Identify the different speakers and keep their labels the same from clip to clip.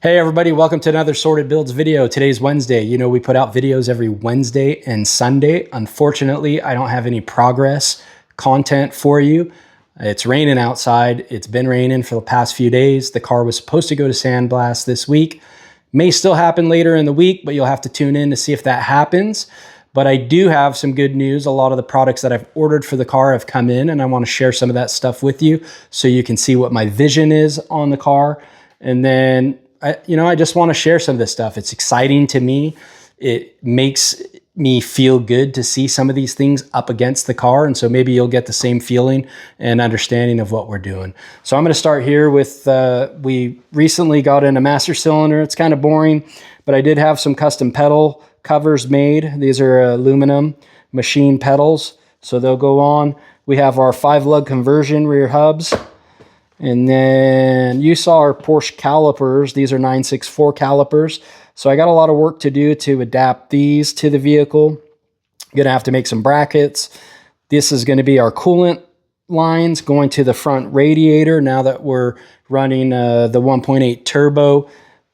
Speaker 1: Hey everybody, welcome to another Sorted Builds video. Today's Wednesday. You know, we put out videos every Wednesday and Sunday. Unfortunately, I don't have any progress content for you. It's raining outside. It's been raining for the past few days. The car was supposed to go to sandblast this week. May still happen later in the week, but you'll have to tune in to see if that happens. But I do have some good news. A lot of the products that I've ordered for the car have come in, and I want to share some of that stuff with you so you can see what my vision is on the car. And then I just want to share some of this stuff. It's exciting to me. It makes me feel good to see some of these things up against the car. And so maybe you'll get the same feeling and understanding of what we're doing. So I'm going to start here with, we recently got in a master cylinder. It's kind of boring, but I did have some custom pedal covers made. These are aluminum machine pedals, so they'll go on. We have our 5-lug conversion rear hubs. And then you saw our Porsche calipers. These are 964 calipers. So I got a lot of work to do to adapt these to the vehicle. Gonna have to make some brackets. This is gonna be our coolant lines going to the front radiator. Now that we're running the 1.8 turbo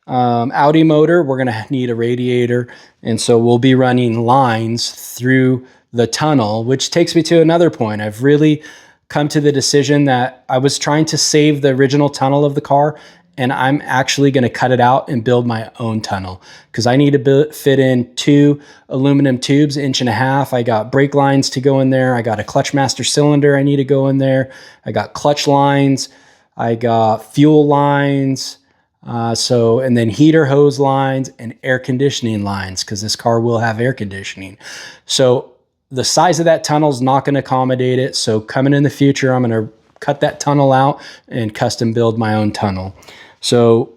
Speaker 1: Audi motor, we're gonna need a radiator. And so we'll be running lines through the tunnel, which takes me to another point. I've really come to the decision that I was trying to save the original tunnel of the car, and I'm actually going to cut it out and build my own tunnel because I need to fit in 2 aluminum tubes, 1.5 inches. I got brake lines to go in there. I got a clutch master cylinder I need to go in there. I got clutch lines. I got fuel lines. And then heater hose lines and air conditioning lines because this car will have air conditioning. So the size of that tunnel is not going to accommodate it. So coming in the future, I'm going to cut that tunnel out and custom build my own tunnel. So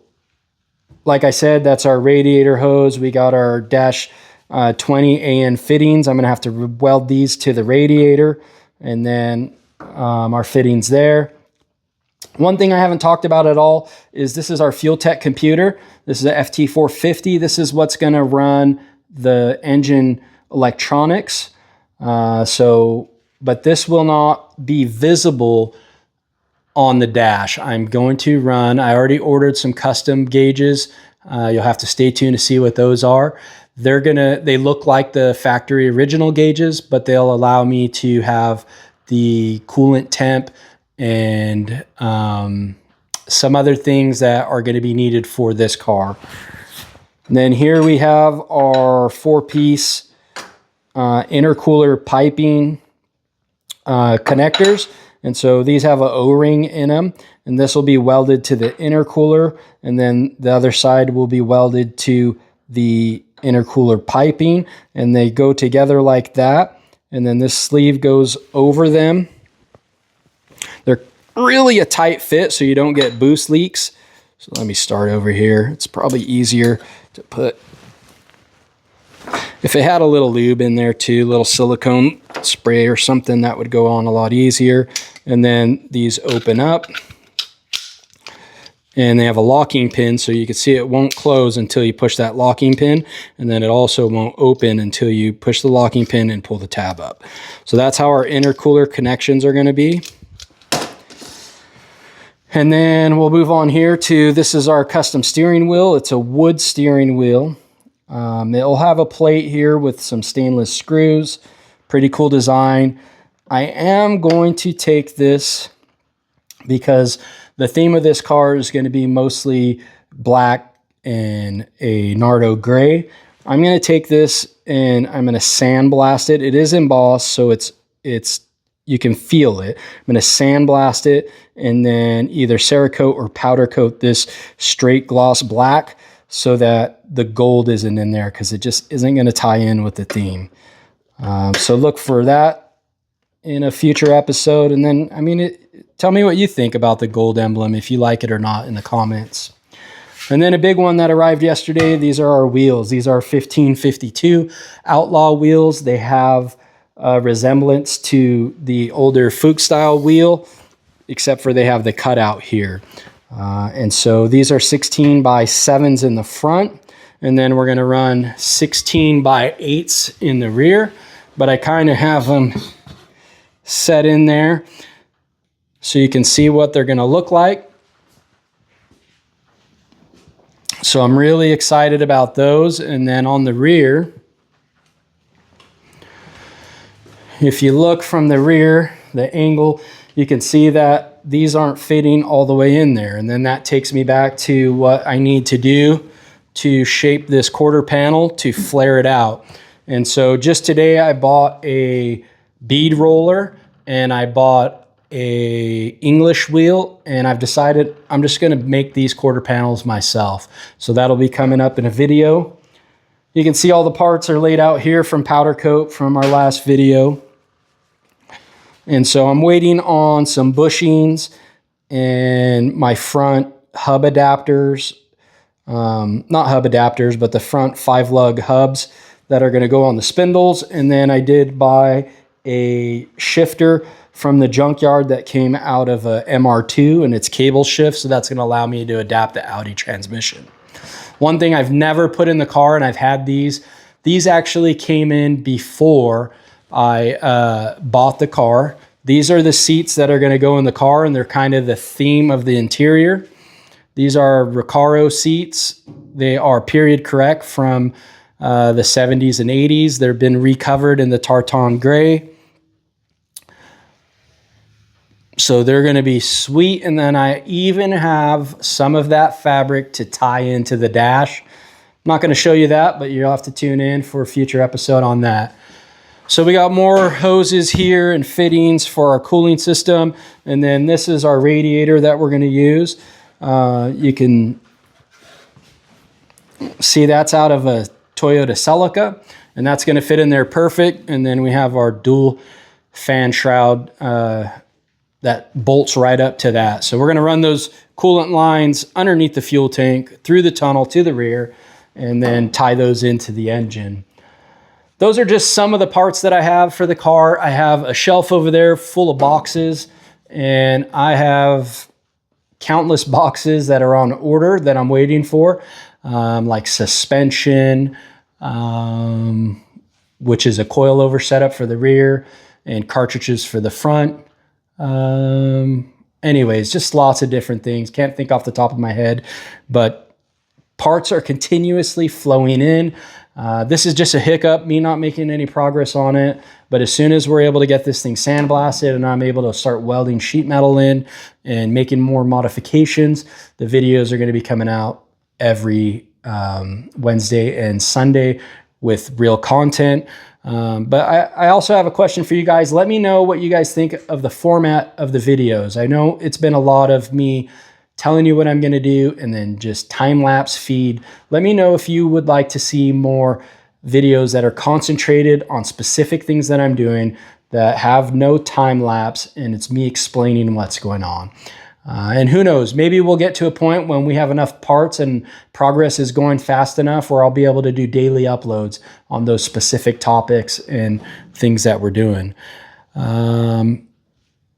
Speaker 1: like I said, that's our radiator hose. We got our dash 20 AN fittings. I'm going to have to weld these to the radiator, and then our fittings there. One thing I haven't talked about at all is this is our Fuel Tech computer. This is a FT450. This is what's going to run the engine electronics. But this will not be visible on the dash. I'm going to run, I already ordered some custom gauges. You'll have to stay tuned to see what those are. They look like the factory original gauges, but they'll allow me to have the coolant temp and some other things that are going to be needed for this car. And then here we have our 4-piece intercooler piping connectors. And so these have an O-ring in them, and this will be welded to the intercooler, and then the other side will be welded to the intercooler piping, and they go together like that. And then this sleeve goes over them. They're really a tight fit so you don't get boost leaks. So let me start over here. It's probably easier to put. If it had a little lube in there too, little silicone spray or something, that would go on a lot easier. And then these open up, and they have a locking pin, so you can see it won't close until you push that locking pin, and then it also won't open until you push the locking pin and pull the tab up. So that's how our intercooler connections are going to be. And then we'll move on here to, this is our custom steering wheel. It's a wood steering wheel. It'll have a plate here with some stainless screws. Pretty cool design. I am going to take this because the theme of this car is going to be mostly black and a Nardo gray. I'm going to take this and I'm going to sandblast it. It is embossed, so you can feel it. I'm going to sandblast it and then either Cerakote or powder coat this straight gloss black so that the gold isn't in there, because it just isn't going to tie in with the theme. So look for that in a future episode. And then, tell me what you think about the gold emblem, if you like it or not, in the comments. And then a big one that arrived yesterday, these are our wheels. These are 1552 Outlaw wheels. They have a resemblance to the older Fuchs style wheel, except for they have the cutout here. And so these are 16 by 7s in the front, and then we're going to run 16 by 8s in the rear, but I kind of have them set in there so you can see what they're going to look like. So I'm really excited about those. And then on the rear, if you look from the rear, the angle, you can see that these aren't fitting all the way in there. And then that takes me back to what I need to do to shape this quarter panel to flare it out. And so just today I bought a bead roller and I bought a English wheel, and I've decided I'm just going to make these quarter panels myself. So that'll be coming up in a video. You can see all the parts are laid out here from powder coat from our last video. And so I'm waiting on some bushings and my front hub adapters, not hub adapters, but the front 5-lug hubs that are going to go on the spindles. And then I did buy a shifter from the junkyard that came out of a MR2, and it's cable shift, so that's going to allow me to adapt the Audi transmission. One thing I've never put in the car, and I've had these actually came in before I bought the car. These are the seats that are going to go in the car, and they're kind of the theme of the interior. These are Recaro seats. They are period correct from the 70s and 80s. They've been recovered in the tartan gray. So they're going to be sweet. And then I even have some of that fabric to tie into the dash. I'm not going to show you that, but you'll have to tune in for a future episode on that. So we got more hoses here and fittings for our cooling system. And then this is our radiator that we're going to use. You can see that's out of a Toyota Celica, and that's going to fit in there perfect. And then we have our dual fan shroud that bolts right up to that. So we're going to run those coolant lines underneath the fuel tank, through the tunnel to the rear, and then tie those into the engine. Those are just some of the parts that I have for the car. I have a shelf over there full of boxes, and I have countless boxes that are on order that I'm waiting for, like suspension, which is a coilover setup for the rear, and cartridges for the front. Anyways, just lots of different things. Can't think off the top of my head, but parts are continuously flowing in. This is just a hiccup, me not making any progress on it. But as soon as we're able to get this thing sandblasted and I'm able to start welding sheet metal in and making more modifications, the videos are going to be coming out every Wednesday and Sunday with real content. But I also have a question for you guys. Let me know what you guys think of the format of the videos. I know it's been a lot of me telling you what I'm going to do and then just time-lapse feed. Let me know if you would like to see more videos that are concentrated on specific things that I'm doing that have no time-lapse, and it's me explaining what's going on. And who knows, maybe we'll get to a point when we have enough parts and progress is going fast enough where I'll be able to do daily uploads on those specific topics and things that we're doing.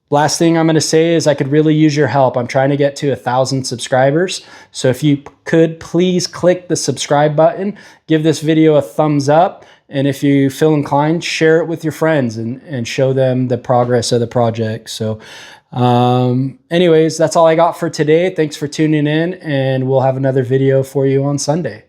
Speaker 1: Last thing I'm going to say is I could really use your help. I'm trying to get to 1,000 subscribers. So if you could please click the subscribe button, give this video a thumbs up. And if you feel inclined, share it with your friends and show them the progress of the project. So anyways, that's all I got for today. Thanks for tuning in, and we'll have another video for you on Sunday.